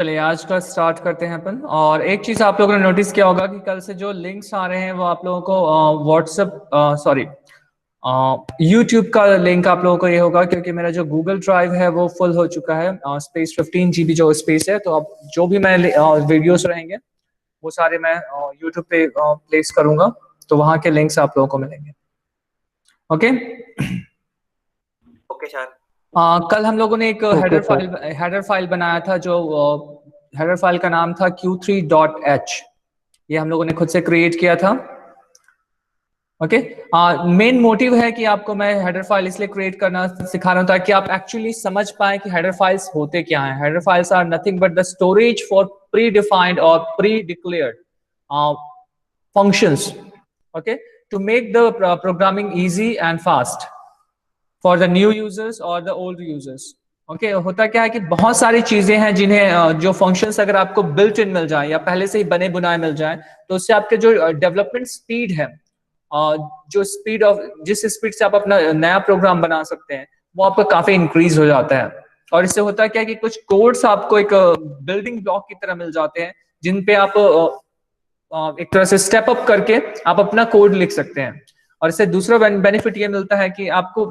चलिए आज का स्टार्ट करते हैं अपन। और एक चीज आप लोगों ने नोटिस किया होगा कि कल से जो लिंक्स आ रहे हैं वो आप लोगों को व्हाट्सएप सॉरी यूट्यूब का लिंक आप लोगों को ये होगा, क्योंकि मेरा जो गूगल ड्राइव है वो फुल हो चुका है। स्पेस 15 GB जो स्पेस है, तो अब जो भी मैं वीडियोस रहेंगे वो सारे मैं यूट्यूब पे प्लेस करूंगा, तो वहां के लिंक्स आप लोगों को मिलेंगे। Okay okay sir. कल हम लोगों ने एक ओके सर। हेडर फाइल बनाया था, जो हेडर फाइल का नाम था q3.h। ये हम लोगों ने खुद से क्रिएट किया था। ओके मेन मोटिव है कि आपको मैं हेडर फाइल इसलिए क्रिएट करना सिखा रहा हूं ताकि आप एक्चुअली समझ पाए कि हेडर फाइल्स होते क्या हैं। Header files are nothing but the storage for predefined और predeclared functions, okay, to make the programming easy and fast for the new users or the old users। Okay होता क्या है कि बहुत सारी चीजें हैं जिन्हें जो फंक्शंस अगर आपको बिल्ट इन मिल जाए या पहले से ही बने बुनाए मिल जाए, तो उससे आपके जो डेवलपमेंट स्पीड है, जो स्पीड ऑफ जिस स्पीड से आप अपना नया प्रोग्राम बना सकते हैं, वो आपका काफी इंक्रीज हो जाता है। और इससे होता क्या है कि कुछ कोड्स आपको एक बिल्डिंग ब्लॉक की तरह मिल जाते हैं, जिन पे आप एक तरह से स्टेप अप करके आप अपना कोड लिख सकते हैं। और इससे दूसरा बेनिफिट ये मिलता है कि आपको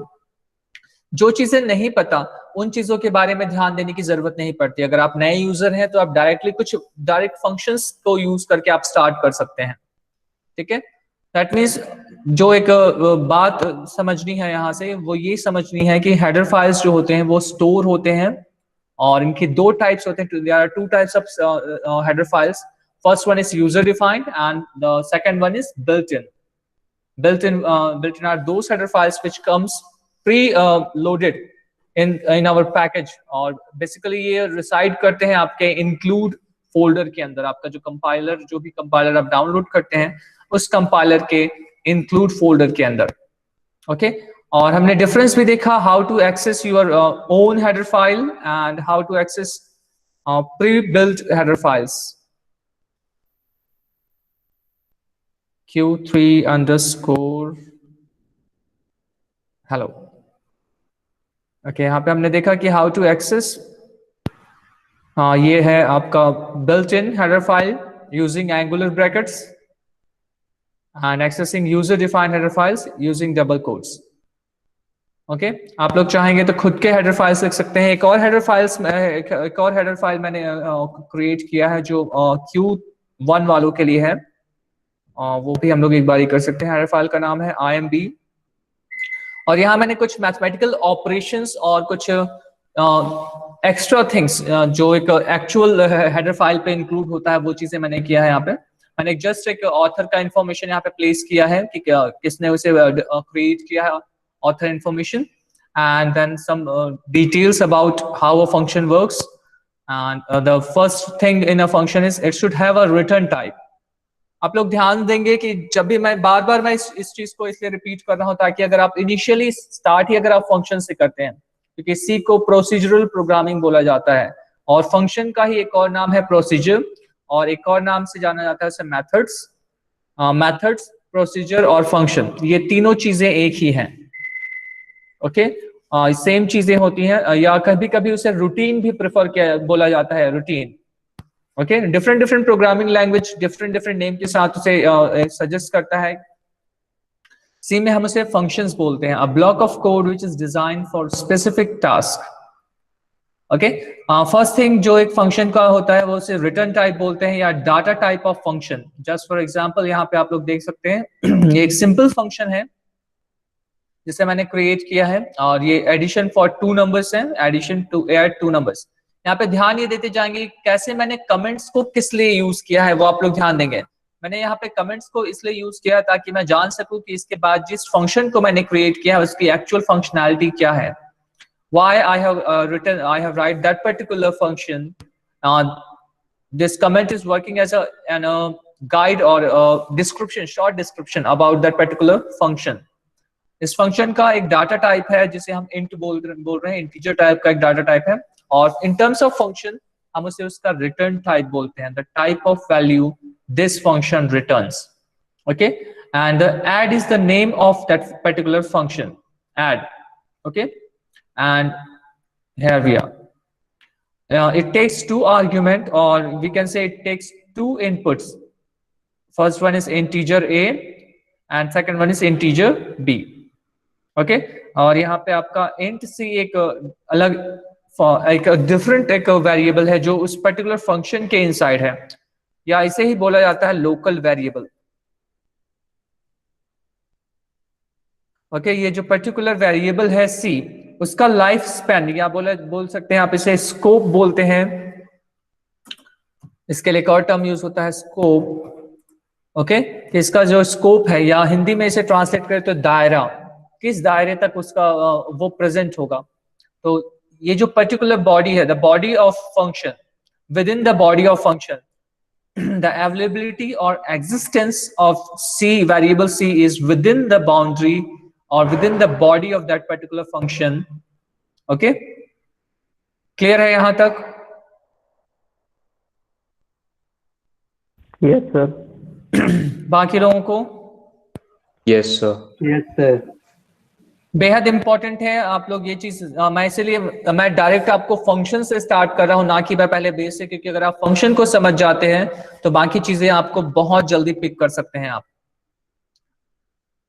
जो चीजें नहीं पता उन चीजों के बारे में ध्यान देने की जरूरत नहीं पड़ती। अगर आप नए यूजर हैं तो आप डायरेक्ट फंक्शंस को यूज करके आप स्टार्ट कर सकते हैं। ठीक है, दैट मीन्स जो एक बात समझनी है यहाँ से वो ये समझनी है कि हेडर फाइल्स जो होते हैं वो स्टोर होते हैं, और इनके दो टाइप्स होते हैं। There are two types of header files. First one is user defined and the second one is built in. Built in are those header files which comes pre-loaded in our package, और basically ये reside करते हैं आपके include folder के अंदर। आपका जो compiler, जो भी कंपाइलर आप डाउनलोड करते हैं उस कंपाइलर के include folder के अंदर। ओके और हमने डिफरेंस भी देखा, how to access your own header file and how to access pre-built header files। q3 underscore hello। Okay यहाँ पे हमने देखा कि हाउ टू एक्सेस, हाँ ये है आपका built in header file using angular brackets and accessing user defined header files using double quotes. Okay आप लोग चाहेंगे तो खुद के हेडर फाइल्स लिख सकते हैं। एक और हेडर फाइल मैंने क्रिएट किया है जो Q1 वालों के लिए है, वो भी हम लोग एक बार ही कर सकते हैं। हेडर फाइल का नाम है IMB, और यहाँ मैंने कुछ मैथमेटिकल ऑपरेशंस और कुछ एक्स्ट्रा थिंग्स जो एक एक्चुअल हेडर फाइल पे इंक्लूड होता है वो चीजें मैंने किया है। यहाँ पे मैंने जस्ट एक ऑथर का इंफॉर्मेशन यहाँ पे प्लेस किया है कि किसने उसे क्रिएट किया है, author information, and then some details about how a function works. And the first thing in a function is it should have a return type. आप लोग ध्यान देंगे कि जब भी मैं बार बार इस चीज को इसलिए रिपीट कर रहा हूं ताकि अगर आप इनिशियली स्टार्ट ही अगर आप फंक्शन से करते हैं, क्योंकि सी को प्रोसीजरल प्रोग्रामिंग बोला जाता है, और फंक्शन का ही एक और नाम है प्रोसीजर, और एक और नाम से जाना जाता है उसे मेथड्स, प्रोसीजर और फंक्शन। ये तीनों चीजें एक ही हैं। ओके सेम चीजें होती हैं, या कभी कभी उसे रूटीन भी प्रेफर किया बोला जाता है, routine. Okay different programming language different name के साथ उसे सजेस्ट करता है। सी में हम उसे फंक्शंस बोलते हैं, a block of code which is designed for specific task. Okay first thing जो एक फंक्शन का होता है वो उसे रिटर्न टाइप बोलते हैं या data type of function. Just for example यहाँ पे आप लोग देख सकते हैं ये एक सिंपल फंक्शन है जिसे मैंने क्रिएट किया है, और ये एडिशन फॉर 2 नंबर्स है, एडिशन टू ऐड 2 नंबर्स। यहाँ पे ध्यान ये देते जाएंगे कैसे मैंने कमेंट्स को किस लिए यूज किया है, वो आप लोग ध्यान देंगे। मैंने यहाँ पे कमेंट्स को इसलिए यूज किया ताकि मैं जान सकूं कि इसके बाद जिस फंक्शन को मैंने क्रिएट किया है उसकी एक्चुअल फंक्शनैलिटी क्या है। Why I have write that particular function. This comment is working as a guide or a short description about that particular function. इस फंक्शन का एक डाटा टाइप है जिसे हम इंट बोल रहे हैं, इंटीजर टाइप का एक डाटा टाइप है, और इन टर्म्स ऑफ फंक्शन हम उसे उसका रिटर्न टाइप बोलते हैं, the type of value this function returns. Okay and add is the name of that particular function, add. Okay and here we are. it takes two argument, or we can say it takes two inputs. First one is integer a and second one is integer b. Okay और यहाँ पे आपका int c एक अलग एक different एक variable है जो उस पर्टिकुलर फंक्शन के इनसाइड है, या इसे ही बोला जाता है लोकल वेरिएबल. ओके ये जो पर्टिकुलर वेरिएबल है c, उसका लाइफ स्पैन या बोल सकते हैं आप इसे स्कोप बोलते हैं. इसके लिए एक और टर्म यूज होता है स्कोप. ओके इसका जो स्कोप है, या हिंदी में इसे ट्रांसलेट करें तो दायरा, किस दायरे तक उसका वो प्रेजेंट होगा. तो ये जो पर्टिकुलर बॉडी है, the body of function, with in the body of function the availability or existence of c variable c is within the boundary or within the body of that particular function. Okay, clear है यहां तक? Yes sir. बाकी लोगों को? Yes sir. Yes sir. बेहद important है आप लोग ये चीज, मैं इसीलिए मैं डायरेक्ट आपको फंक्शन से स्टार्ट कर रहा हूं, ना कि मैं पहले बेस से, क्योंकि अगर आप फंक्शन को समझ जाते हैं तो बाकी चीजें आपको बहुत जल्दी पिक कर सकते हैं आप.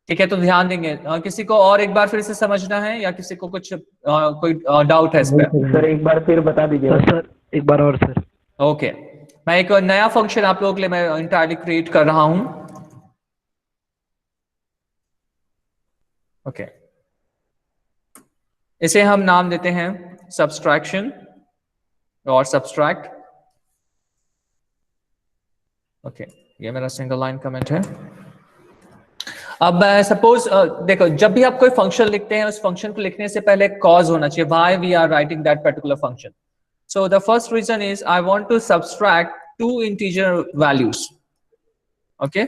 ठीक है, तो ध्यान देंगे. किसी को और एक बार फिर से समझना है या किसी को कुछ कोई डाउट है इस पे? सर एक बार फिर बता दीजिए. सर एक बार और सर. ओके मैं एक नया फंक्शन आप लोगों के लिए मैं इंटायरली क्रिएट कर रहा हूं. ओके इसे हम नाम देते हैं सब्सट्रैक्शन और सब्सट्रैक्ट. ओके ये मेरा सिंगल लाइन कमेंट है. अब सपोज देखो, जब भी आप कोई फंक्शन लिखते हैं उस फंक्शन को लिखने से पहले कॉज होना चाहिए, why we are writing that particular function. So the first reason is I want to subtract two integer values. Okay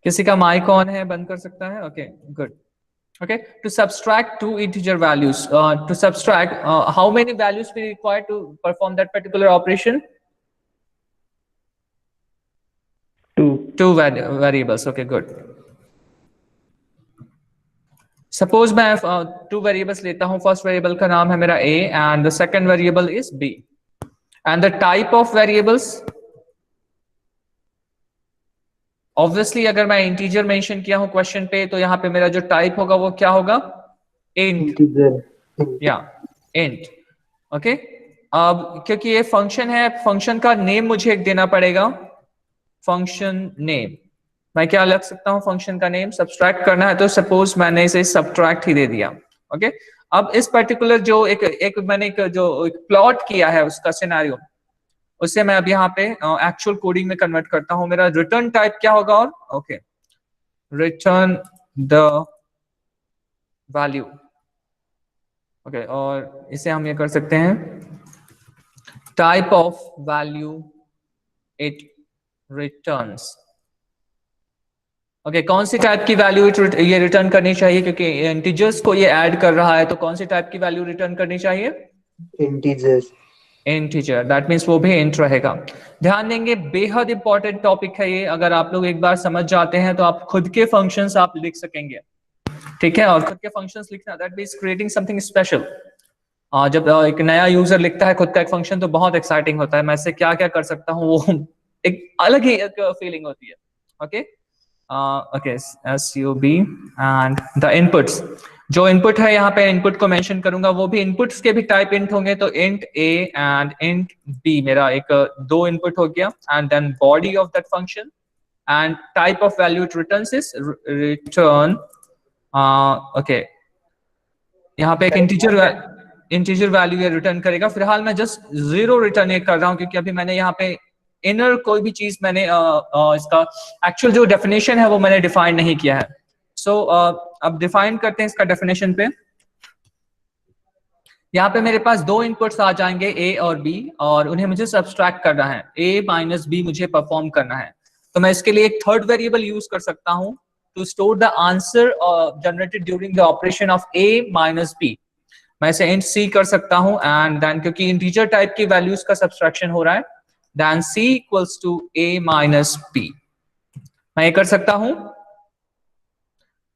किसी का माइक ऑन है, बंद कर सकता है? Okay good. Okay, to subtract two integer values, to subtract how many values we require to perform that particular operation? Two variables. Okay, good. Suppose मैं two variables लेता हूँ. First variable का नाम है मेरा a and the second variable is b, and the type of variables, obviously अगर मैं integer mention किया हूं क्वेश्चन पे, तो यहाँ पे मेरा जो टाइप होगा वो क्या होगा? इंट या इंट. ओके अब क्योंकि ये फंक्शन है, फंक्शन का नेम मुझे एक देना पड़ेगा. फंक्शन नेम मैं क्या लग सकता हूँ? फंक्शन का नेम. सब्सट्रैक्ट करना है तो सपोज मैंने इसे सब्ट्रैक्ट ही दे दिया. ओके अब इस पर्टिकुलर जो एक मैंने एक प्लॉट किया है उसका सिनेरियो, उससे मैं अब यहाँ पे एक्चुअल कोडिंग में कन्वर्ट करता हूँ. मेरा रिटर्न टाइप क्या होगा? और okay return the value. Okay और इसे हम ये कर सकते हैं type of value it returns. Okay कौन सी टाइप की वैल्यू ये रिटर्न करनी चाहिए? क्योंकि इंटीजर्स को ये ऐड कर रहा है, तो कौन सी टाइप की वैल्यू रिटर्न करनी चाहिए? इंटीजर्स. इंटीजर. दैट मीन्स वो भी इंट रहेगा. ध्यान देंगे बेहद इंपॉर्टेंट टॉपिक है ये. अगर आप लोग एक बार समझ जाते हैं तो आप खुद के फंक्शंस आप लिख सकेंगे. ठीक है, और खुद के फंक्शंस लिखना that means creating something special. जब एक नया यूजर लिखता है खुद का एक फंक्शन तो बहुत एक्साइटिंग होता है. मैं इससे क्या क्या कर सकता हूँ, वो एक अलग ही फीलिंग होती है. Okay okay SUB and the inputs. जो इनपुट है यहाँ पे इनपुट को मेंशन करूंगा, वो भी इनपुट्स के भी टाइप इंट होंगे. तो int a and int b मेरा एक दो इनपुट हो गया. And then body of that function and type of value it returns is return. Okay यहाँ पे एक इंटीजर वैल्यू ये रिटर्न करेगा. फिलहाल मैं जस्ट 0 रिटर्न ये कर रहा हूँ क्योंकि अभी मैंने यहाँ पे इनर कोई भी चीज मैंने इसका एक्चुअल जो डेफिनेशन है वो मैंने डिफाइन नहीं किया है. सो अब डिफाइन करते हैं इसका डेफिनेशन पे. यहाँ पे मेरे पास दो इनपुट्स आ जाएंगे a और b, और उन्हें मुझे सब्सट्रैक्ट करना है. a माइनस b मुझे परफॉर्म करना है. तो मैं इसके लिए एक थर्ड वेरिएबल यूज कर सकता हूँ to store the answer generated during the operation of a minus b. मैं इसे int c कर सकता हूँ. एंड देन क्योंकि इंटीजर टाइप की वैल्यूज का सब्सट्रैक्शन हो रहा है then c equals to a minus b। मैं ये कर सकता हूं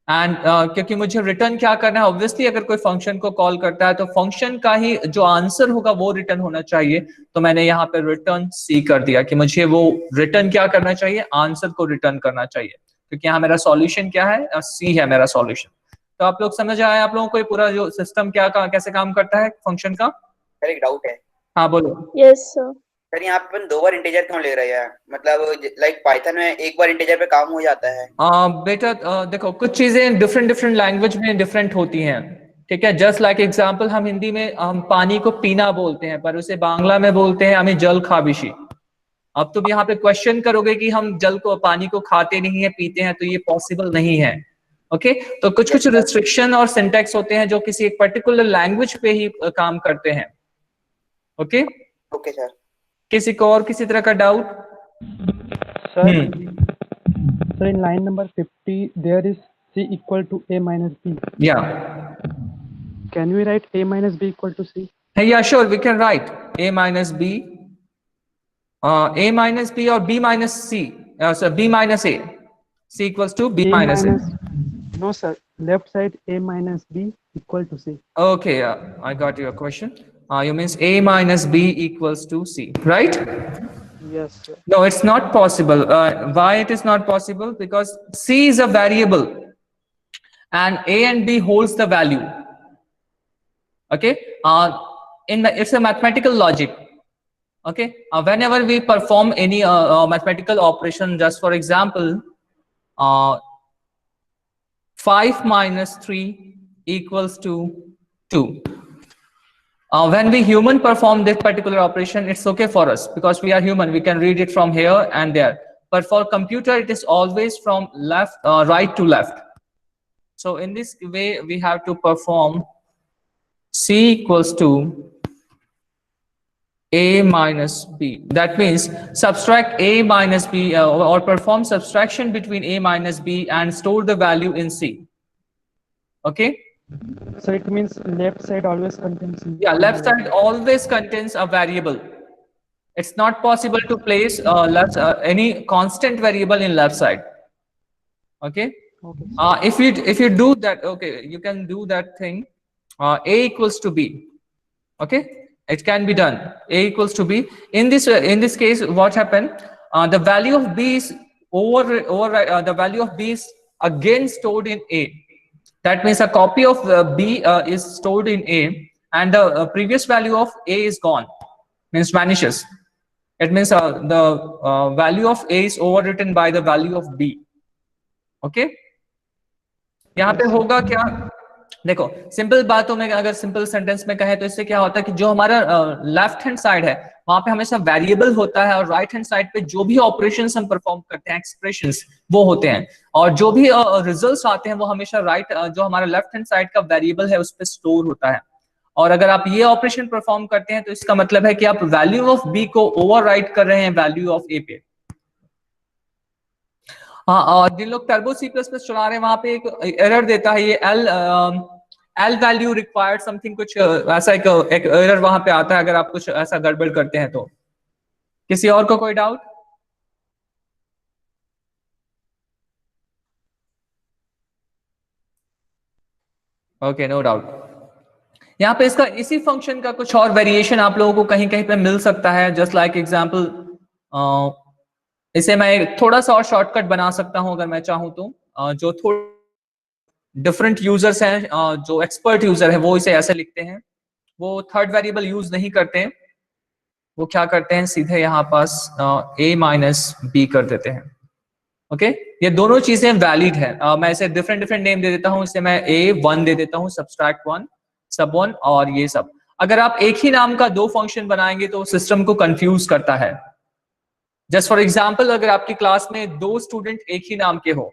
एंड क्योंकि मुझे रिटर्न क्या करना है, ऑब्वियसली अगर कोई फंक्शन को कॉल करता है तो फंक्शन का ही जो आंसर होगा वो रिटर्न होना चाहिए। तो मैंने यहाँ पे रिटर्न सी कर दिया कि मुझे वो रिटर्न क्या करना चाहिए, आंसर को रिटर्न करना चाहिए, क्योंकि यहाँ मेरा सॉल्यूशन क्या है, सी है मेरा सॉल्यूशन। तो आप लोग समझ आए आप लोगों को ये पूरा जो सिस्टम क्या कैसे काम करता है फंक्शन का? सर एक डाउट है। हाँ बोलो। Yes sir. सर यहाँ पे 2 बार इंटीजर क्यों ले रहे हैं? मतलब लाइक पाइथन में एक बार इंटीजर पे काम हो जाता है। बेटा देखो कुछ चीजें डिफरेंट डिफरेंट लैंग्वेज में डिफरेंट होती हैं, ठीक है। जस्ट लाइक एग्जांपल, हम हिंदी में हम पानी को पीना बोलते हैं, पर उसे बांग्ला में बोलते हैं हमें जल खाबिशी। अब तुम यहाँ पे क्वेश्चन करोगे कि हम जल को पानी को खाते नहीं है पीते हैं, तो ये पॉसिबल नहीं है। ओके तो कुछ कुछ रिस्ट्रिक्शन और सिंटैक्स होते हैं जो किसी एक पर्टिकुलर लैंग्वेज पे ही काम करते हैं। Okay okay sir. किसी को और किसी तरह का doubt? Sir, so in line number 50, there is c equal to a minus b. या Can we write a minus b equal to c? yeah sure we can write a minus b, a minus b or b minus c, so b minus a, c equals to b minus a. No, sir. Left side a minus b equal to c. Okay, I got your question. You means a minus b equals to c, right? Yes, sir. No, it's not possible. Why it is not possible? Because c is a variable and a and b holds the value. Okay, it's a mathematical logic. Okay, whenever we perform any mathematical operation, just for example, 5 minus 3 equals to 2. When we human perform this particular operation, it's okay for us because we are human, we can read it from here and there. But for computer, it is always from right to left. So in this way, we have to perform c equals to a minus b. That means subtract a minus b or perform subtraction between a minus b and store the value in c. Okay. So it means left side always contains c. Yeah, left side always contains a variable. It's not possible to place any constant variable in left side. Okay. Okay. If you do that, okay, you can do that thing. A equals to b. Okay, it can be done. A equals to b. In this case, what happened? The value of b is the value of b is again stored in a. That means a copy of b is stored in a, and the previous value of a is gone, means vanishes. It means the value of a is overwritten by the value of b. Okay, यहाँ पे होगा क्या? देखो simple बातों में अगर simple sentence में कहें तो इससे क्या होता है कि जो हमारा लेफ्ट हैंड साइड है वहां पे हमेशा वेरिएबल होता है, और राइट हैंड साइड पे जो भी ऑपरेशंस हम परफॉर्म करते हैं, एक्सप्रेशंस, वो होते हैं, और जो भी रिजल्ट्स आते हैं वो हमेशा जो हमारा लेफ्ट हैंड साइड का वेरिएबल है उस पर स्टोर होता है। और अगर आप ये ऑपरेशन परफॉर्म करते हैं तो इसका मतलब है कि आप वैल्यू ऑफ बी को ओवरराइट कर रहे हैं वैल्यू ऑफ ए पे। हाँ, और जिन लोग टर्बो सी प्लस प्लस चला रहे हैं वहां पे एक एरर देता है, ये एल वैल्यू रिक्वायर्ड समथिंग, कुछ ऐसा एक एरर वहां पे आता है अगर आप कुछ ऐसा गड़बड़ करते हैं तो। किसी और को कोई डाउट? Okay, no doubt. यहाँ पे इसका इसी फंक्शन का कुछ और वेरिएशन आप लोगों को कहीं कहीं पे मिल सकता है। जस्ट लाइक एग्जांपल, इसे मैं थोड़ा सा और शॉर्टकट बना सकता हूं अगर मैं चाहूं तो। जो थोड़ा डिफरेंट यूजर्स हैं, जो एक्सपर्ट यूजर है वो इसे ऐसे लिखते हैं, वो थर्ड वेरिएबल यूज नहीं करते हैं। वो क्या करते हैं, सीधे यहाँ पास a माइनस b कर देते हैं। ओके, ये दोनों चीजें वैलिड है। मैं इसे डिफरेंट डिफरेंट नेम दे देता हूँ। इसे मैं a1 दे देता हूँ, सबट्रैक्ट 1, सब 1 और ये सब। अगर आप एक ही नाम का दो फंक्शन बनाएंगे तो सिस्टम को कंफ्यूज करता है। जस्ट फॉर एग्जाम्पल, अगर आपकी क्लास में दो स्टूडेंट एक ही नाम के हो,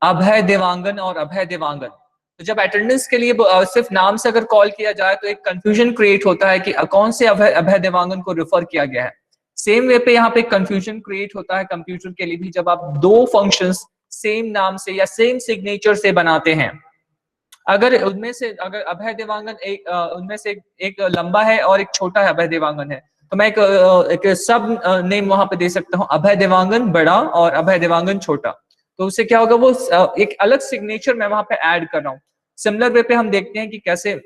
अभय देवांगन और अभय देवांगन, तो जब अटेंडेंस के लिए सिर्फ नाम से अगर कॉल किया जाए तो एक कंफ्यूजन क्रिएट होता है कि कौन से अभय देवांगन को रेफर किया गया है। सेम वे पे यहाँ पे कंफ्यूजन क्रिएट होता है कंप्यूटर के लिए भी, जब आप दो फंक्शंस सेम नाम से या सेम सिग्नेचर से बनाते हैं। अगर उनमें से अगर अभय देवांगन उनमें से एक लंबा है और एक छोटा है अभय देवांगन है, तो मैं एक सब नेम वहां पे दे सकता हूँ, अभय देवांगन बड़ा और अभय देवांगन छोटा। तो उससे क्या होगा, वो एक अलग सिग्नेचर मैं वहां पे ऐड कर रहा हूँ। सिमिलर वे पे हम देखते हैं कि कैसे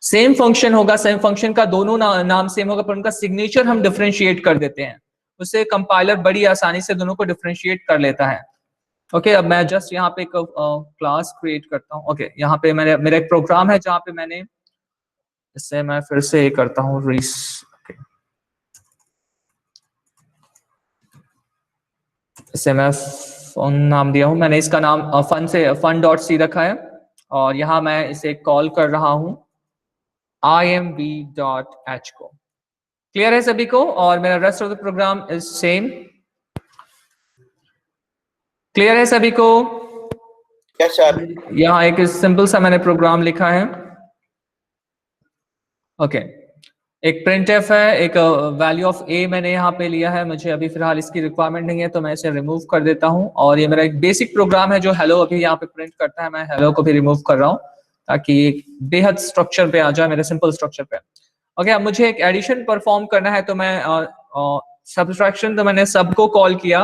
सेम फंक्शन होगा, सेम फंक्शन का दोनों नाम सेम होगा, पर उनका सिग्नेचर हम डिफरेंशिएट कर देते हैं। उससे कंपाइलर बड़ी आसानी से दोनों को डिफरेंशिएट कर लेता है। ओके, अब मैं जस्ट यहाँ पे एक क्लास क्रिएट करता हूँ। ओके, यहाँ पे मेरा एक प्रोग्राम है जहाँ पे मैंने, इससे मैं फिर से ये करता हूँ रीस। इसे मैं फन नाम दिया हूँ, मैंने इसका नाम फन से fun.c रखा है, और यहाँ मैं इसे कॉल कर रहा हूँ imb.h को। क्लियर है सभी को? और मेरा rest of the program is same. Clear है सभी को? Yes sir. यहाँ एक सिंपल सा मैंने प्रोग्राम लिखा है। ओके, एक printf है, एक वैल्यू ऑफ a मैंने यहाँ पे लिया है, मुझे अभी फिलहाल इसकी रिक्वायरमेंट नहीं है तो मैं इसे रिमूव कर देता हूँ। और ये मेरा एक बेसिक प्रोग्राम है जो हेलो अभी यहाँ पे प्रिंट करता है, मैं हेलो को भी रिमूव कर रहा हूँ ताकि एक बेहद स्ट्रक्चर पे आ जाए, मेरे सिंपल स्ट्रक्चर पे। ओके, अब मुझे एक एडिशन परफॉर्म करना है, तो मैं सब्ट्रैक्शन, तो मैंने सबको कॉल किया।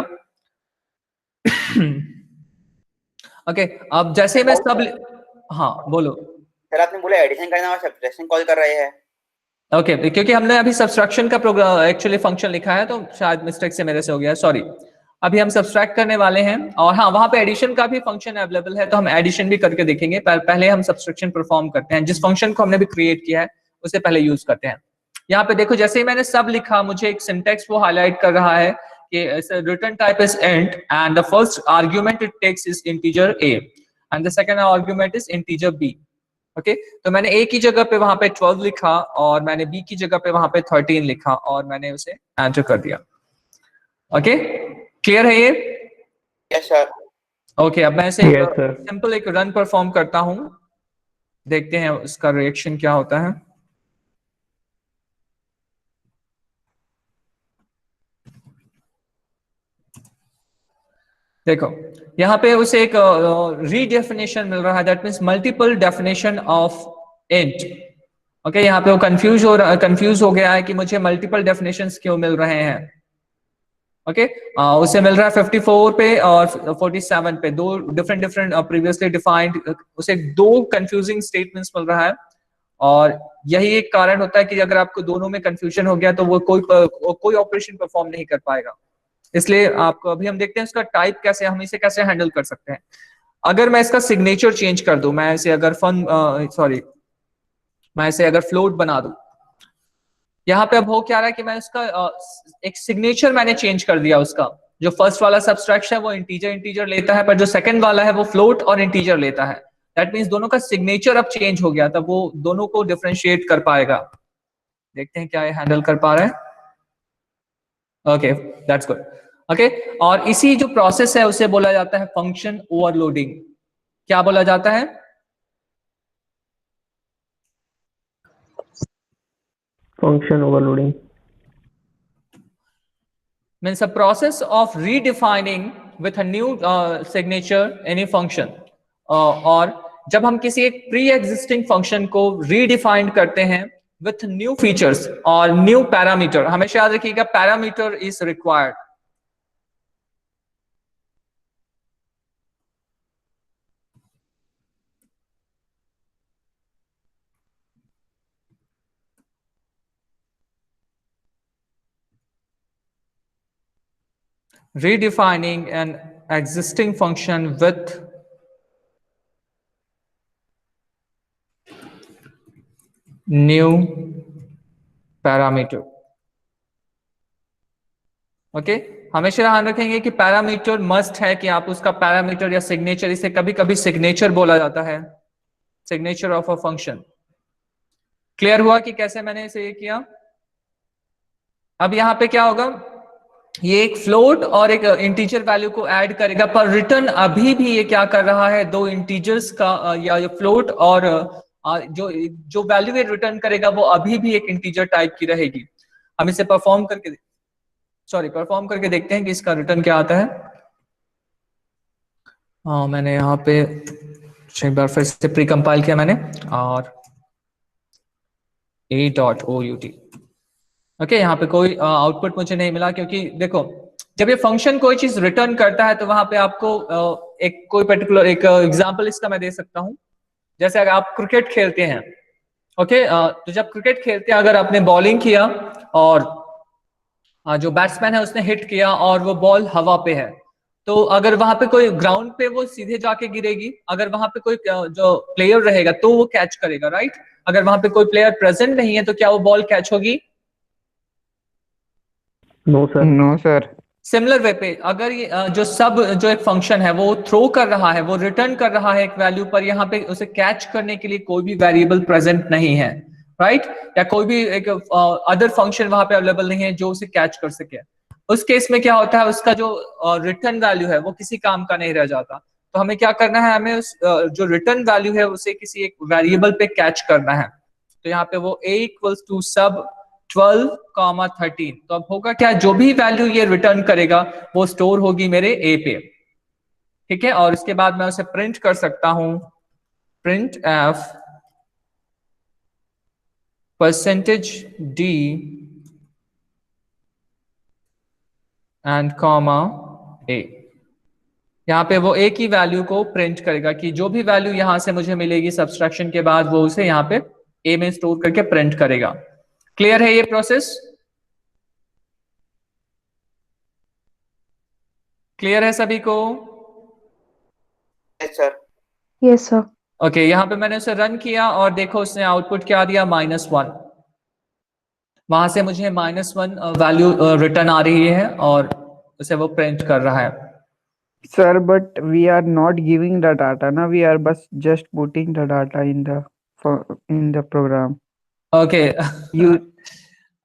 ओके, अब जैसे मैं सब, हाँ बोलो। सर आपने बोला एडिशन करना और सब्ट्रैक्शन कॉल कर रहे हैं। ओके, क्योंकि हमने अभी सब्सट्रैक्शन का प्रोग्राम एक्चुअली फंक्शन लिखा है, तो शायद मिस्टेक से मेरे से हो गया, सॉरी। अभी हम सब्सट्रैक्ट करने वाले हैं, और हाँ वहां पे एडिशन का भी फंक्शन अवेलेबल है, तो हम एडिशन भी करके देखेंगे। पहले हम सब्सट्रैक्शन परफॉर्म करते हैं, जिस फंक्शन को हमने भी क्रिएट किया है उसे पहले यूज करते हैं। यहाँ पे देखो, जैसे ही मैंने सब लिखा, मुझे एक सिंटेक्स वो हाईलाइट कर रहा है कि return type is int and the first argument it takes is integer a and the second argument is integer b। Okay, तो मैंने a की जगह पे वहां पे 12 लिखा, और मैंने b की जगह पे वहां पे 13 लिखा, और मैंने उसे एंटर कर दिया। ओके, क्लियर है ये? Yes sir. ओके, अब मैं इसे Yes, sir. सिंपल एक रन परफॉर्म करता हूं, देखते हैं उसका रिएक्शन क्या होता है। देखो, यहाँ पे उसे एक रीडेफिनेशन मिल रहा है, that means multiple definition of int. Okay, यहाँ पे वो कंफ्यूज हो गया है कि मुझे मल्टीपल डेफिनेशंस क्यों मिल रहे हैं। ओके, उसे मिल रहा है 54 पे और 47 पे, दो डिफरेंट प्रीवियसली डिफाइंड, उसे दो कंफ्यूजिंग स्टेटमेंट्स मिल रहा है। और यही एक कारण होता है कि अगर आपको दोनों में कंफ्यूजन हो गया तो वो कोई ऑपरेशन परफॉर्म नहीं कर पाएगा। इसलिए आपको अभी हम देखते हैं इसका टाइप कैसे, हम इसे कैसे हैंडल कर सकते हैं। अगर मैं इसका सिग्नेचर चेंज कर दूं, मैं इसे अगर मैं इसे अगर फ्लोट बना दूं, यहाँ पे अब हो क्या रहा है कि मैं उसका एक सिग्नेचर मैंने चेंज कर दिया उसका। जो फर्स्ट वाला सब्सट्रैक्शन है वो इंटीजर लेता है, पर जो सेकंड वाला है वो फ्लोट और इंटीजर लेता है। दैट मींस दोनों का सिग्नेचर अब चेंज हो गया, तब वो दोनों को डिफरेंशिएट कर पाएगा। देखते हैं क्या ये हैंडल कर पा रहा है। Okay, that's good. ओके, और इसी जो प्रोसेस है उसे बोला जाता है फंक्शन ओवरलोडिंग। क्या बोला जाता है? Function overloading. Means a process of redefining with a new signature any function, और जब हम किसी एक प्री एग्जिस्टिंग फंक्शन को रीडिफाइन करते हैं विथ न्यू फीचर्स और न्यू पैरामीटर। हमेशा याद रखिएगा, parameter is required. Redefining an existing function with new parameter। Okay, हमेशा ध्यान रखेंगे कि पैरामीटर मस्ट है, कि आप उसका पैरामीटर या सिग्नेचर, इसे कभी कभी सिग्नेचर बोला जाता है, signature of a function. Clear हुआ कि कैसे मैंने इसे ये किया? अब यहाँ पे क्या होगा, ये एक फ्लोट और एक इंटीजर वैल्यू को ऐड करेगा, पर रिटर्न अभी भी ये क्या कर रहा है, दो इंटीजर्स का या फ्लोट, और जो जो वैल्यू ये रिटर्न करेगा वो अभी भी एक इंटीजर टाइप की रहेगी। हम इसे परफॉर्म करके देखते हैं कि इसका रिटर्न क्या आता है। हाँ, मैंने यहाँ पे एक बार फिर से प्री कंपाइल किया मैंने, और a.out। ओके यहाँ पे कोई आउटपुट मुझे नहीं मिला, क्योंकि देखो जब ये फंक्शन कोई चीज रिटर्न करता है तो वहां पे आपको एक कोई पर्टिकुलर एक एग्जांपल इसका मैं दे सकता हूँ। जैसे अगर आप क्रिकेट खेलते हैं, ओके, तो जब क्रिकेट खेलते हैं अगर आपने बॉलिंग किया और जो बैट्समैन है उसने हिट किया और वो बॉल हवा पे है, तो अगर वहां पे कोई ग्राउंड पे वो सीधे जाके गिरेगी, अगर वहां पे कोई जो प्लेयर रहेगा तो वो कैच करेगा, राइट। अगर वहां पे कोई प्लेयर प्रेजेंट नहीं है तो क्या वो बॉल कैच होगी? No sir. No sir. Similar way पे अगर ये जो एक फंक्शन है वो थ्रो कर रहा है, वो रिटर्न कर रहा है एक वैल्यू पर, यहाँ पे उसे कैच करने के लिए कोई भी वेरिएबल प्रेजेंट नहीं है, राइट, या कोई भी एक अदर फंक्शन वहां पे अवेलेबल नहीं है जो उसे कैच कर सके, उस केस में क्या होता है, उसका जो रिटर्न वैल्यू है वो किसी काम का नहीं रह जाता। तो हमें क्या करना है, हमें उस जो रिटर्न वैल्यू है उसे किसी एक वेरिएबल पे कैच करना है। तो यहाँ पे वो a इक्वल्स टू सब 12, 13, तो अब होगा क्या, जो भी वैल्यू ये रिटर्न करेगा वो स्टोर होगी मेरे a पे, ठीक है। और इसके बाद मैं उसे प्रिंट कर सकता हूं, print f %d and comma a। यहाँ पे वो a की वैल्यू को प्रिंट करेगा कि जो भी वैल्यू यहां से मुझे मिलेगी सब्सट्रैक्शन के बाद वो उसे यहाँ पे a में स्टोर करके प्रिंट करेगा। क्लियर है ये प्रोसेस? क्लियर है सभी को? Yes sir. Yes sir. Okay, यहाँ पे मैंने उसे रन किया और देखो उसने आउटपुट क्या दिया, -1। वहां से मुझे -1 वैल्यू रिटर्न आ रही है और उसे वो प्रिंट कर रहा है। Sir, but we are not giving the data, na? We are just putting the data in the program. Okay You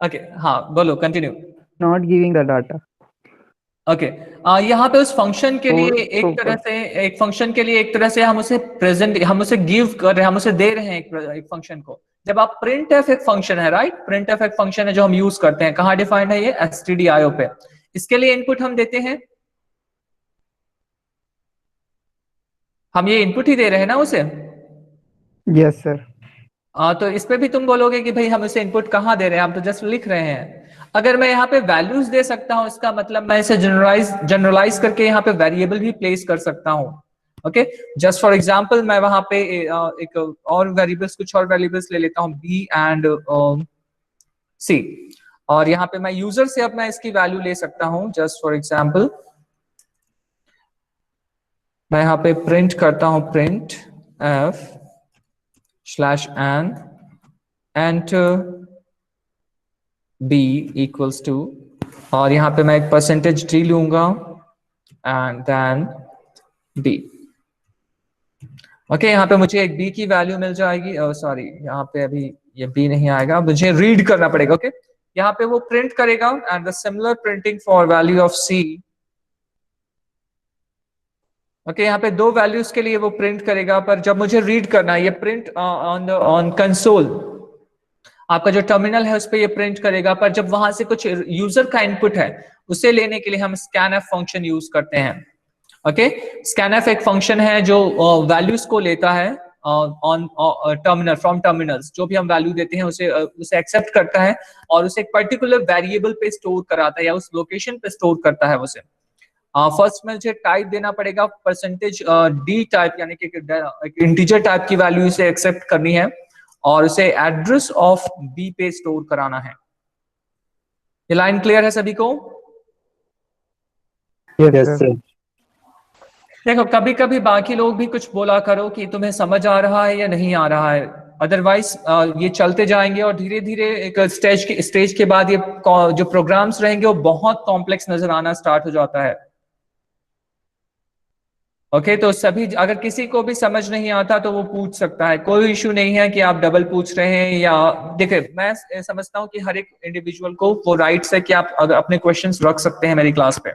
okay, हाँ बोलो, continue. not giving the data. Okay, यहाँ पे उस फंक्शन के लिए तो एक फंक्शन के लिए एक तरह से हम उसे प्रेजेंट, हम उसे गिव कर रहे हैं, हम उसे दे रहे हैं एक फंक्शन को। जब आप प्रिंट एफ एक फंक्शन है, राइट, प्रिंट एफ एक फंक्शन है जो हम यूज करते हैं, कहाँ डिफाइंड है ये, stdio पे। इसके लिए इनपुट हम देते हैं, हम ये इनपुट ही दे रहे हैं ना उसे। Yes, sir. तो इस पे भी तुम बोलोगे कि भाई हम इसे इनपुट कहाँ दे रहे हैं, हम तो जस्ट लिख रहे हैं। अगर मैं यहाँ पे वैल्यूज दे सकता हूँ, इसका मतलब मैं इसे जनरलाइज करके यहाँ पे वेरिएबल भी प्लेस कर सकता हूँ। ओके, जस्ट फॉर एग्जांपल मैं वहां पे एक और वेरिएबल्स, कुछ और वेरिएबल्स ले लेता हूँ, b एंड c, और यहाँ पे मैं यूजर से अब मैं इसकी वैल्यू ले सकता हूँ। जस्ट फॉर एग्जांपल मैं यहाँ पे प्रिंट करता हूँ, print f/n enter b equals to, और यहाँ पे मैं एक %d लूंगा एंड देन b। ओके, यहाँ पे मुझे एक b की वैल्यू मिल जाएगी, सॉरी यहाँ पे अभी ये b नहीं आएगा, मुझे रीड करना पड़ेगा। ओके, यहाँ पे वो प्रिंट करेगा and the similar printing for value of c। Okay, यहाँ पे दो वैल्यूज के लिए वो प्रिंट करेगा, पर जब मुझे रीड करना है, ये प्रिंट ऑन कंसोल, आपका जो टर्मिनल है उस पर ये प्रिंट करेगा, पर जब वहां से कुछ यूजर का इनपुट है उसे लेने के लिए हम scanf फंक्शन यूज करते हैं। ओके, scanf एक फंक्शन है जो वैल्यूज को लेता है ऑन टर्मिनल, फ्रॉम टर्मिनल्स, जो भी हम वैल्यू देते हैं उसे एक्सेप्ट करता है और उसे एक पर्टिकुलर वेरिएबल पे स्टोर कराता है या उस लोकेशन पे स्टोर करता है उसे। फर्स्ट में मुझे टाइप देना पड़ेगा %d टाइप, यानी कि एक इंटीजर टाइप की वैल्यू इसे एक्सेप्ट करनी है और उसे एड्रेस ऑफ b पे स्टोर कराना है। ये लाइन क्लियर है सभी को? Yes, sir. देखो कभी कभी बाकी लोग भी कुछ बोला करो कि तुम्हें समझ आ रहा है या नहीं आ रहा है, अदरवाइज ये चलते जाएंगे और धीरे धीरे एक स्टेज के बाद ये जो प्रोग्राम्स रहेंगे वो बहुत कॉम्प्लेक्स नजर आना स्टार्ट हो जाता है। ओके, तो सभी, अगर किसी को भी समझ नहीं आता तो वो पूछ सकता है, कोई इशू नहीं है कि आप डबल पूछ रहे हैं या, देखिए मैं समझता हूँ कि हर एक इंडिविजुअल को वो राइट्स है कि आप अगर अपने क्वेश्चंस रख सकते हैं मेरी क्लास पे,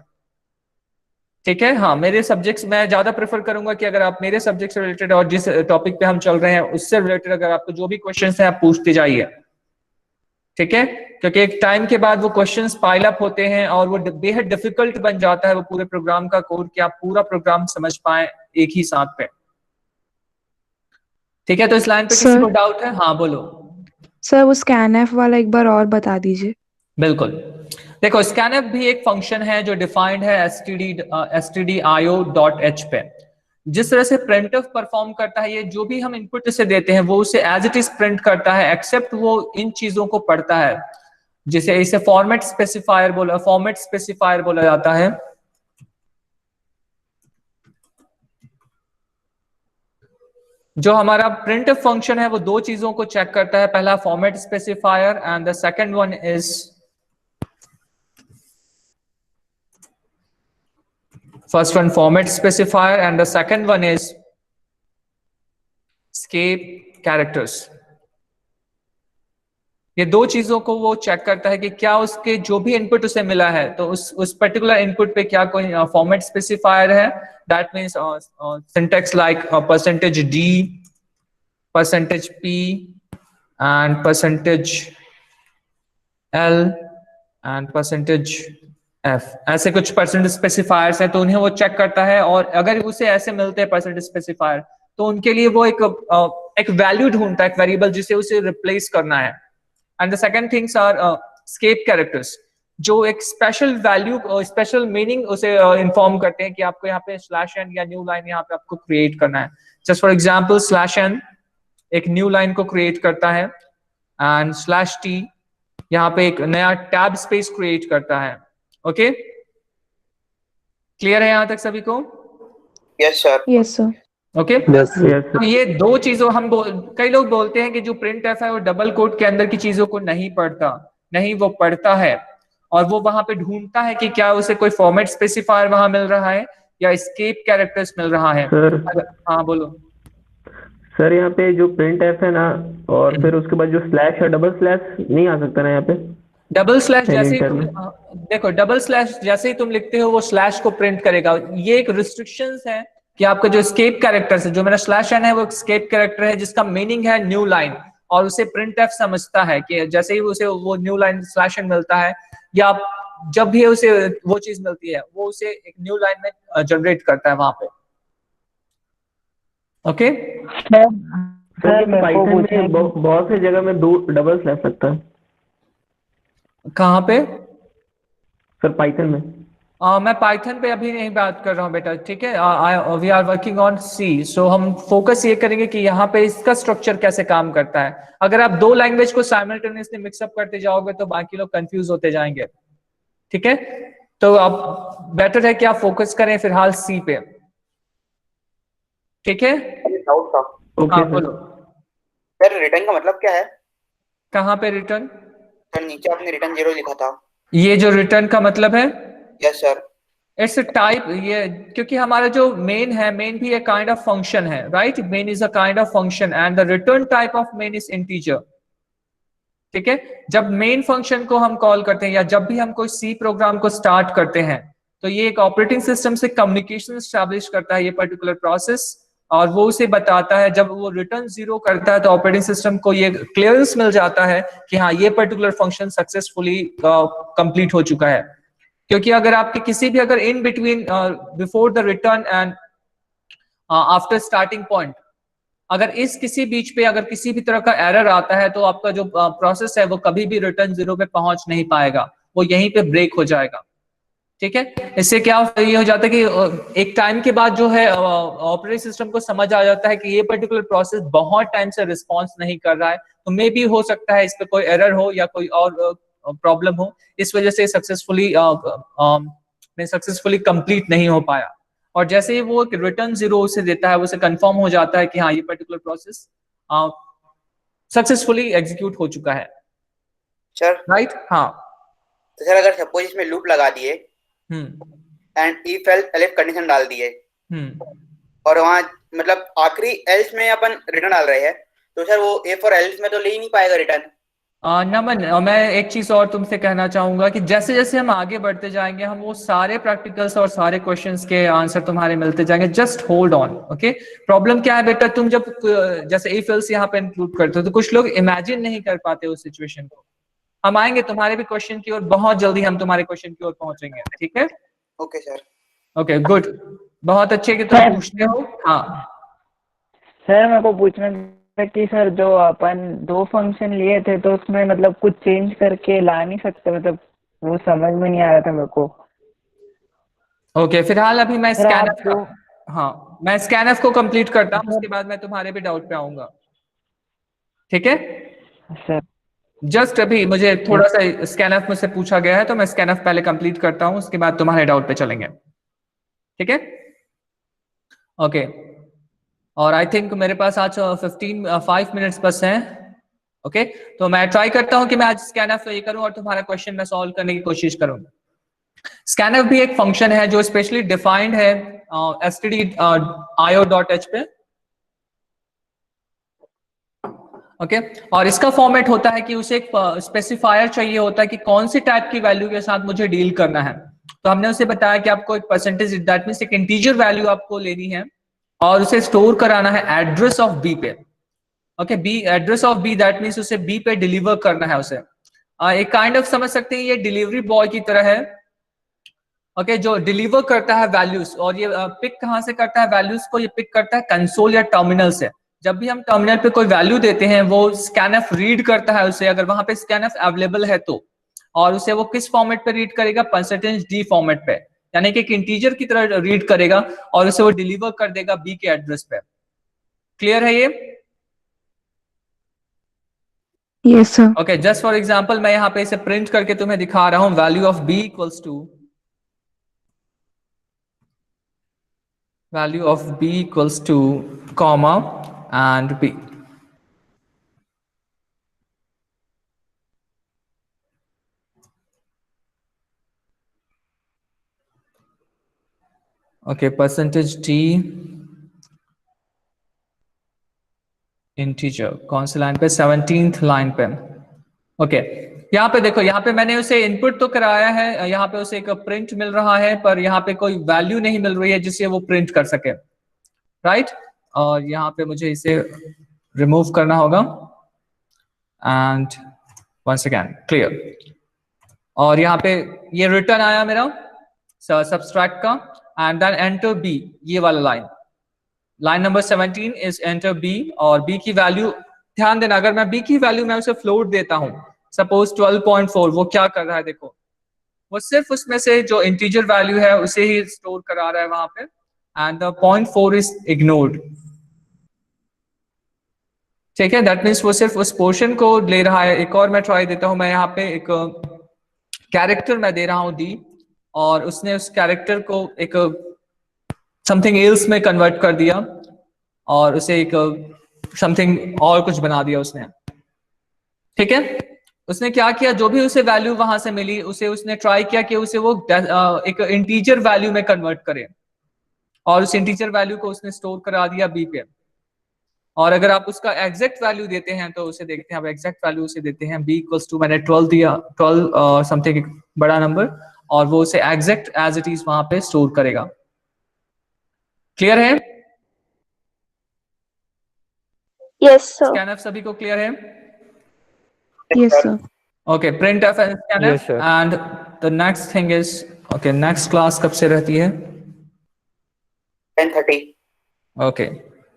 ठीक है। हाँ, मेरे सब्जेक्ट्स मैं ज्यादा प्रेफर करूंगा कि अगर आप मेरे सब्जेक्ट से रिलेटेड और जिस टॉपिक पे हम चल रहे हैं उससे रिलेटेड अगर आपको जो भी क्वेश्चंस हैं आप पूछते जाइए, ठीक है, क्योंकि एक टाइम के बाद वो क्वेश्चंस पाइल अप होते हैं और वो बेहद डिफिकल्ट बन जाता है वो पूरे प्रोग्राम का कोड, कि आप पूरा प्रोग्राम समझ पाए एक ही साथ पे, ठीक है। तो इस लाइन पे किसी को डाउट है? हाँ बोलो। सर वो scanf वाला एक बार और बता दीजिए। बिल्कुल। देखो स्कैनफ भी एक फंक्शन है जो डिफाइंड है stdio.h पे। जिस तरह से printf परफॉर्म करता है, ये जो भी हम इनपुट इसे देते हैं वो उसे एज इट इज प्रिंट करता है, एक्सेप्ट वो इन चीजों को पढ़ता है, जिसे इसे फॉर्मेट स्पेसिफायर बोला जाता है। जो हमारा printf फंक्शन है वो दो चीजों को चेक करता है, पहला format specifier and the second one is first one format specifier and the second one is escape characters। ये दो चीजों को वो चेक करता है कि क्या उसके जो भी इनपुट उसे मिला है तो उस पर्टिकुलर इनपुट पे क्या कोई फॉर्मेट स्पेसिफायर है, that means syntax like %d, %p and %l and %f, ऐसे कुछ परसेंटेज स्पेसिफायर्स हैं, तो उन्हें वो चेक करता है। और अगर उसे ऐसे मिलते हैं परसेंटेज स्पेसिफायर तो उनके लिए वो एक वैल्यू ढूंढता है, एक वेरिएबल जिसे उसे रिप्लेस करना है। And the second things are escape characters, जो एक स्पेशल वैल्यू स्पेशल मीनिंग उसे इन्फॉर्म करते हैं कि आपको यहाँ पे /n या न्यू लाइन यहाँ पे आपको क्रिएट करना है। जस्ट फॉर एग्जांपल /n एक न्यू लाइन को क्रिएट करता है एंड /t यहाँ पे एक नया टैब स्पेस क्रिएट करता है। ओके, क्लियर है यहां तक सभी को? Yes sir. Yes sir. Okay, तो ये दो चीजों कई लोग बोलते हैं कि जो printf है वो डबल कोट के अंदर की चीजों को नहीं पढ़ता, नहीं वो पढ़ता है और वो वहां पे ढूंढता है कि क्या उसे कोई फॉर्मेट स्पेसिफायर वहां मिल रहा है या एस्केप कैरेक्टर्स मिल रहा है। हाँ बोलो सर। यहाँ पे जो प्रिंट एफ है ना, और फिर उसके बाद जो स्लैश है, डबल स्लैश नहीं आ सकता ना यहाँ पे? डबल स्लैश जैसे ही देखो डबल स्लैश जैसे ही तुम लिखते हो वो स्लैश को प्रिंट करेगा। ये एक रिस्ट्रिक्शंस है कि आपका जो एस्केप कैरेक्टर्स है, जो मेरा /n है वो एस्केप कैरेक्टर है जिसका मीनिंग है न्यू लाइन, और उसे printf समझता है कि जैसे ही उसे वो न्यू लाइन /n मिलता है या जब भी उसे वो चीज मिलती है वो उसे एक न्यू लाइन में जनरेट करता है वहां पे। ओके सर पाइथन में बहुत सी जगह में दो डबल स्लैश लगता है। कहाँ पे? सर पाइथन में। मैं पाइथन पे अभी नहीं बात कर रहा हूँ बेटा, ठीक है। वी आर वर्किंग ऑन सी, सो हम फोकस ये करेंगे कि यहाँ पे इसका स्ट्रक्चर कैसे काम करता है। अगर आप दो लैंग्वेज को साइमल्टेनियसली मिक्सअप करते जाओगे तो बाकी लोग कंफ्यूज होते जाएंगे, ठीक है। तो अब बेटर है कि आप फोकस करें फिलहाल सी पे, ठीक है। डाउट था। हाँ बोलो सर रिटर्न का मतलब क्या है? कहाँ पे रिटर्न? सर नीचे आपने रिटर्न 0 लिखा था। ये जो रिटर्न का मतलब है, yes sir. It's a type, ये क्योंकि हमारा जो मेन है, मेन भी एक काइंड ऑफ फंक्शन है, right. Main is a kind of function and the return type of main is integer, ठीक है। जब मेन फंक्शन को हम कॉल करते हैं या जब भी हम कोई सी प्रोग्राम को स्टार्ट करते हैं तो ये एक ऑपरेटिंग सिस्टम से कम्युनिकेशन स्टैब्लिश करता है, ये पर्टिकुलर प्रोसेस, और वो उसे बताता है जब वो रिटर्न 0 करता है तो ऑपरेटिंग सिस्टम को ये क्लियरेंस मिल जाता है कि हाँ ये पर्टिकुलर फंक्शन सक्सेसफुली कंप्लीट हो चुका है। क्योंकि अगर आपके किसी भी अगर in between before the return and after starting point, अगर इस किसी बीच पे अगर किसी भी तरह का एरर आता है तो आपका जो प्रोसेस है वो कभी भी रिटर्न 0 पे पहुंच नहीं पाएगा, वो यहीं पे ब्रेक हो जाएगा, ठीक है। इससे क्या ये हो जाता है कि एक टाइम के बाद जो है ऑपरेटिंग सिस्टम को समझ आ जाता है कि ये पर्टिकुलर प्रोसेस बहुत टाइम से रिस्पॉन्स नहीं कर रहा है, तो मे भी हो सकता है इस पे कोई एरर हो या कोई और प्रॉब्लम हो, इस वजह से सक्सेसफुली कंप्लीट नहीं हो पाया। और जैसे ही वो रिटर्न 0 उसे देता है, उसे कंफर्म हो जाता है कि हाँ ये पर्टिकुलर प्रोसेस सक्सेसफुली एग्जीक्यूट हो चुका है, सर राइट। हाँ तो सर अगर सपोज इसमें लूप लगा दिए एंड इफ एल्स कंडीशन डाल दिए और वहां मतलब आखिरी एल्स में अपन रिटर्न डाल रहे हैं, तो सर वो इफ और एल्स में तो ले ही नहीं पाएगा रिटर्न। नमन, मैं एक चीज और तुमसे कहना चाहूंगा कि जैसे जैसे हम आगे बढ़ते जाएंगे हम वो सारे प्रैक्टिकल्स और सारे क्वेश्चंस के आंसर तुम्हारे मिलते जाएंगे। Just hold on, okay. Problem क्या है बेटा, तुम जब जैसे इफ एल्स यहाँ पे इंक्लूड करते हो तो कुछ लोग इमेजिन नहीं कर पाते उस सिचुएशन को। हम आएंगे तुम्हारे भी क्वेश्चन की ओर, बहुत जल्दी हम तुम्हारे क्वेश्चन की ओर पहुंचेंगे, ठीक है। Okay sir. ओके गुड, बहुत अच्छे कि तुम पूछते हो। हाँ सर मेरे को पूछना कि सर जो अपन 2 फंक्शन लिए थे तो उसमें मतलब कुछ चेंज करके ला नहीं सकते, मतलब वो समझ में नहीं आ रहा था मेरे को। ओके, फिलहाल अभी मैं सर आप स्कैनफ जो हाँ, मैं स्कैनफ को कंप्लीट करता हूँ, उसके बाद मैं तुम्हारे भी डाउट पे आऊंगा, ठीक है? सर जस्ट अभी मुझे थोड़ा सा स्कैनफ मुझसे पूछा गया है, तो मैं स्कैनफ पहले कंप्लीट करता हूँ, उसके बाद तुम्हारे डाउट पे चलेंगे, ठीक है? ओके, और आई थिंक मेरे पास आज 5 मिनट्स बस हैं। ओके, तो मैं ट्राई करता हूं कि मैं आज स्कैनफ ये करूं और तुम्हारा क्वेश्चन मैं सॉल्व करने की कोशिश करूं। स्कैनफ भी एक फंक्शन है जो स्पेशली डिफाइंड है stdio.h पे। ओके, और इसका फॉर्मेट होता है कि उसे एक स्पेसिफायर चाहिए होता है कि कौन सी टाइप की वैल्यू के साथ मुझे डील करना है। तो हमने उसे बताया कि आपको एक परसेंटेज, दैट मींस एक इंटीजर वैल्यू आपको लेनी है और उसे स्टोर कराना है एड्रेस ऑफ बी पे। Okay, b, address of b, that means उसे बी पे डिलीवर करना है उसे। एक काइंड ऑफ समझ सकते हैं, ये डिलीवरी बॉय की तरह है। ओके, जो डिलीवर करता है वैल्यूज, और ये पिक कहां से करता है वैल्यूज को? ये पिक करता है कंसोल या टर्मिनल से। जब भी हम टर्मिनल पे कोई वैल्यू देते हैं, वो स्कैनफ रीड करता है उसे, अगर वहां पे स्कैनफ अवेलेबल है तो, और उसे वो किस फॉर्मेट पे रीड करेगा? %d फॉर्मेट पे, यानी कि एक इंटीजर की तरह रीड करेगा और उसे वो डिलीवर कर देगा बी के एड्रेस पे। क्लियर है ये? Yes sir. Okay, just for example मैं यहाँ पे इसे प्रिंट करके तुम्हें दिखा रहा हूं, value of b equals two comma and b। Okay, %d integer, कौन सी लाइन पे? 17th लाइन पे। ओके, यहाँ पे देखो, यहाँ पे मैंने उसे इनपुट तो कराया है, यहाँ पे उसे एक प्रिंट मिल रहा है, पर यहाँ पे कोई वैल्यू नहीं मिल रही है जिससे वो प्रिंट कर सके, राइट? और यहाँ पे मुझे इसे रिमूव करना होगा एंड वंस अगेन क्लियर। और यहाँ पे ये रिटर्न आया मेरा सब्सट्रैक्ट का, एंड देन एंटर बी, ये वाला line number 17 is enter b, और बी की वैल्यू ध्यान देना, अगर मैं बी की वैल्यू मैं उसे फ्लोट देता हूं, सपोज 12.4, वो क्या कर रहा है देखो, वो सिर्फ उसमें से जो इंटीजर वैल्यू है उसे ही स्टोर करा रहा है वहां पे, एंड द 0.4 इज इग्नोर्ड, ठीक है? दैट मीन्स वो सिर्फ उस पोर्शन को ले रहा है। एक और मैं ट्राई देता हूं, मैं यहाँ पे एक कैरेक्टर मैं दे रहा हूं डी, और उसने उस कैरेक्टर को एक समथिंग एल्स में कन्वर्ट कर दिया, और उसे एक समथिंग और कुछ बना दिया उसने, ठीक है? उसने क्या किया, जो भी उसे वैल्यू वहां से मिली, उसे उसने ट्राई किया कि उसे वो एक इंटीजर वैल्यू में कन्वर्ट करे, और उस इंटीजर वैल्यू को उसने स्टोर करा दिया बी पे। और अगर आप उसका एग्जैक्ट वैल्यू देते हैं तो उसे देखते हैं, अब एग्जैक्ट वैल्यू उसे देते हैं b इक्वल्स टू, मैंने 12 दिया, 12 समथिंग बड़ा नंबर, और वो उसे एग्जैक्ट एज इट इज वहां पे स्टोर करेगा। क्लियर है? Yes sir. स्कैनफ सभी को क्लियर है? Yes sir. Okay, print F and scanf, and the next thing is, okay, next class कब से रहती है? 10:30। ओके,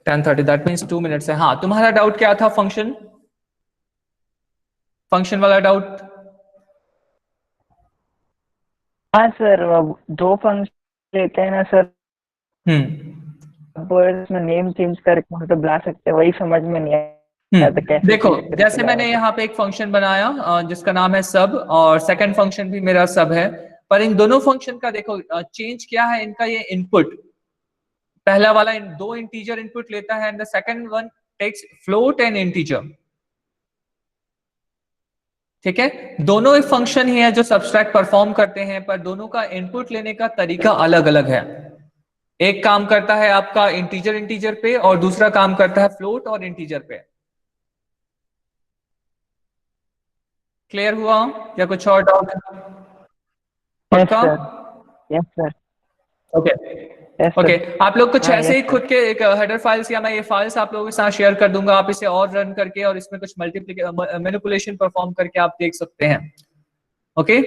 10:30, दैट मीन्स 2 मिनट्स है। हाँ, तुम्हारा डाउट क्या था? फंक्शन वाला डाउट? हाँ सर, 2 फंक्शन लेते हैं ना सर, वो इसमें नेम चेंज करके मतलब ला सकते हैं, वही समझ में नहीं आया तो कैसे देखो, change करके जैसे मैंने लाया। यहाँ पे एक फंक्शन बनाया जिसका नाम है सब, और सेकंड फंक्शन भी मेरा सब है, पर इन दोनों फंक्शन का देखो चेंज क्या है इनका, ये इनपुट, पहला वाला 2 इंटीजर इनपुट लेता है, and the second one takes float and integer, ठीक है? दोनों एक फंक्शन ही है जो सब्सट्रैक्ट परफॉर्म करते हैं, पर दोनों का इनपुट लेने का तरीका अलग अलग है। एक काम करता है आपका इंटीजर पे, और दूसरा काम करता है फ्लोट और इंटीजर पे। क्लियर हुआ या कुछ और doubt? Yes sir, yes sir, okay, yes okay, sir. आप लोग कुछ हाँ, ऐसे ही yes, खुद के एक हेडर फाइल्स, या मैं ये फाइल्स आप लोगों के साथ शेयर कर दूंगा, आप इसे और रन करके और इसमें कुछ मैनिपुलेशन परफॉर्म करके आप देख सकते हैं। ओके,